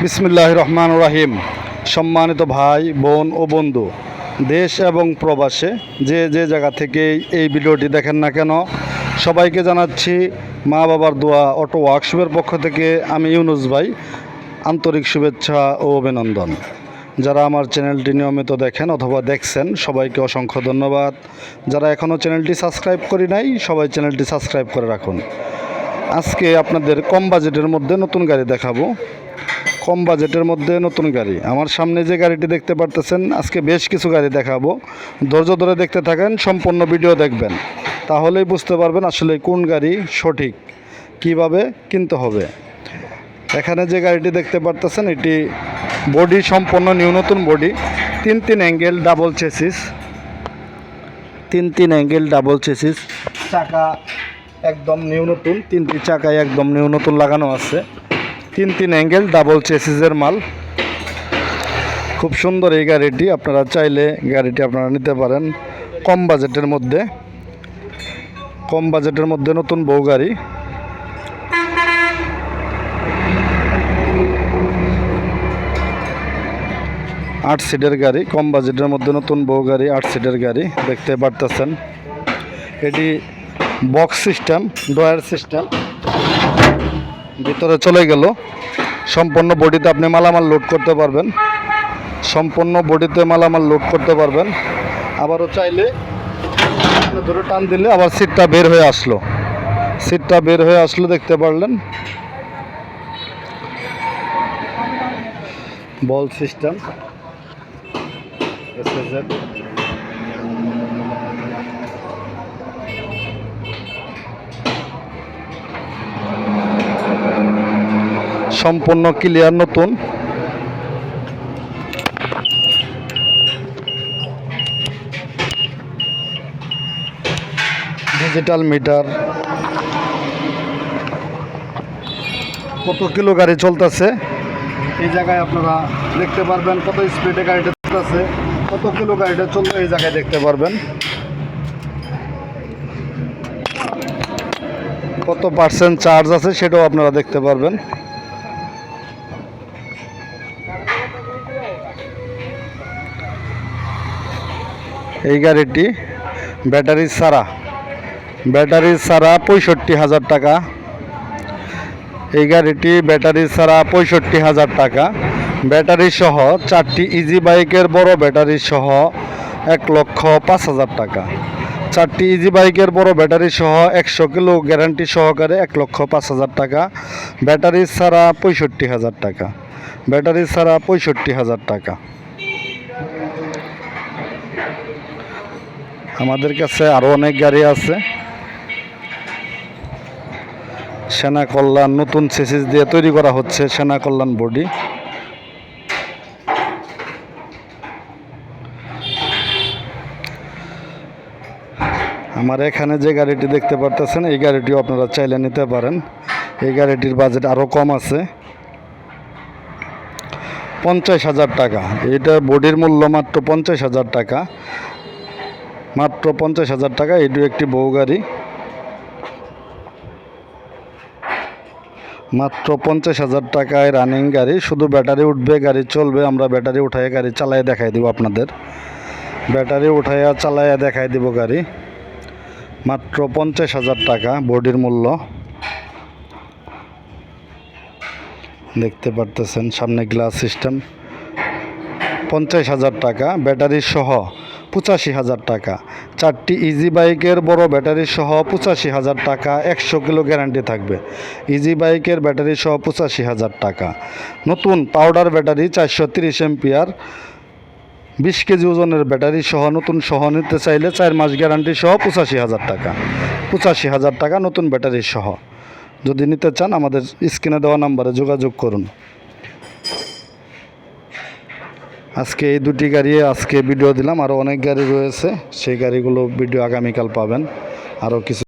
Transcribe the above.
বিসমিল্লাহির রহমানির রহিম। সম্মানিত ভাই বোন ও বন্ধু, দেশ এবং প্রবাসে যে যে জায়গা থেকে এই ভিডিওটি দেখেন না কেন, সবাইকে জানাচ্ছি মা বাবার দোয়া অটো ওয়ার্কশপের পক্ষ থেকে আমি ইউনুস ভাই আন্তরিক শুভেচ্ছা ও অভিনন্দন। যারা আমার চ্যানেলটি নিয়মিত দেখেন অথবা দেখছেন সবাইকে অসংখ্য ধন্যবাদ। যারা এখনও চ্যানেলটি সাবস্ক্রাইব করি নাই সবাই চ্যানেলটি সাবস্ক্রাইব করে রাখুন। আজকে আপনাদের কম বাজেটের মধ্যে নতুন গাড়ি দেখাবো। কম বাজেটের মধ্যে নতুন গাড়ি, আমার সামনে যে গাড়িটি দেখতে পারতেছেন, আজকে বেশ কিছু গাড়ি দেখাবো। ধৈর্য ধরে দেখতে থাকেন, সম্পূর্ণ ভিডিও দেখবেন, তাহলেই বুঝতে পারবেন আসলে কোন গাড়ি সঠিক, কিভাবে কিনতে হবে। এখানে যে গাড়িটি দেখতে পারতেছেন এটি বডি সম্পূর্ণ নিউ নতুন বডি, তিন অ্যাঙ্গেল ডাবল চেসিস, তিন অ্যাঙ্গেল ডাবল চেসিস, চাকা একদম নিউ নতুন, তিনটি চাকায় একদম নিউ নতুন লাগানো আছে। তিন অ্যাঙ্গেল ডাবল চেসিসের মাল, খুব সুন্দর এই গাড়িটি। আপনারা চাইলে গাড়িটি আপনারা নিতে পারেন কম বাজেটের মধ্যে। কম বাজেটের মধ্যে নতুন বউ গাড়ি, আট সিটের গাড়ি, কম বাজেটের মধ্যে নতুন বউ গাড়ি, 8 সিটের গাড়ি দেখতে পারতেছেন। এটি বক্স সিস্টেম, ডয়ার সিস্টেম, ভিতরে চলে গেল। সম্পূর্ণ বডিতে আপনি মালামাল লোড করতে পারবেন, সম্পূর্ণ বডিতে মালামাল লোড করতে পারবেন। আবারও চাইলে ধরে টান দিলে আবার সিটটা বের হয়ে আসলো, সিটটা বের হয়ে আসলো দেখতে পারলেন। বল সিস্টেম, সম্পূর্ণ ক্লিয়ার নতুন। ডিজিটাল মিটার, কত কিলো গাড়ি চলতেছে এই জায়গায় আপনারা দেখতে পারবেন, কত স্পিডে গাড়িটা চলতেছে, কত কিলো গাড়িটা চলবে এই জায়গায় দেখতে পারবেন, কত পার্সেন্ট চার্জ আছে সেটাও আপনারা দেখতে পারবেন। এই গাড়িটি ব্যাটারি ছাড়া 65,000 টাকা। এই গাড়িটি ব্যাটারি ছাড়া 65,000 টাকা। ব্যাটারি সহ 4টি ইজি বাইকের বড় ব্যাটারি সহ 1,05,000 টাকা। 4টি ইজি বাইকের বড় ব্যাটারি সহ 100 কিলো গ্যারান্টি সহকারে 1,05,000 টাকা। ব্যাটারি ছাড়া 65,000 টাকা। ব্যাটারি ছাড়া 65,000 টাকা। আমাদের কাছে আরও অনেক গাড়ি আছে। সেনা কল্যাণ নতুন চেসিস দিয়ে তৈরি করা হচ্ছে, সেনা কল্যাণ বডি। আমার এখানে যে গাড়িটি দেখতে পারতেছেন এই গাড়িটিও আপনারা চাইলে নিতে পারেন। এই গাড়িটির বাজেট আরও কম আছে, 50,000 টাকা। এইটার বডির মূল্য মাত্র 50,000 টাকা, মাত্র 50,000 টাকা। এটিও একটি বউ গাড়ি, মাত্র 50,000 টাকায় রানিং গাড়ি। শুধু ব্যাটারি উঠবে, গাড়ি চলবে। আমরা ব্যাটারি উঠাইয়া গাড়ি চালাইয়া দেখাই দিব আপনাদের, ব্যাটারি উঠাইয়া চালাইয়া দেখাই দিব গাড়ি। মাত্র 50,000 টাকা বডির মূল্য, দেখতে পারতেছেন। সামনে গ্লাস সিস্টেম, 50,000 টাকা। ব্যাটারি সহ 85,000 টাকা। 4টি ইজি বাইকের বড় ব্যাটারি সহ 85,000 টাকা। 100 কিলো গ্যারান্টি থাকবে। ইজি বাইকের ব্যাটারি সহ 85,000 টাকা। নতুন পাউডার ব্যাটারি 430 এম্পিয়ার, 20 কেজি ওজনের ব্যাটারি সহ নতুন সহ নিতে চাইলে 4 মাস গ্যারান্টি সহ 85,000 টাকা। 85,000 টাকা নতুন ব্যাটারি সহ। যদি নিতে চান আমাদের স্ক্রিনে দেওয়া নাম্বারে যোগাযোগ করুন। আজকে এই দুটি গাড়ি আজকে ভিডিও দিলাম, আরও অনেক গাড়ি রয়েছে, সেই গাড়িগুলো ভিডিও আগামীকাল পাবেন। আরও কিছু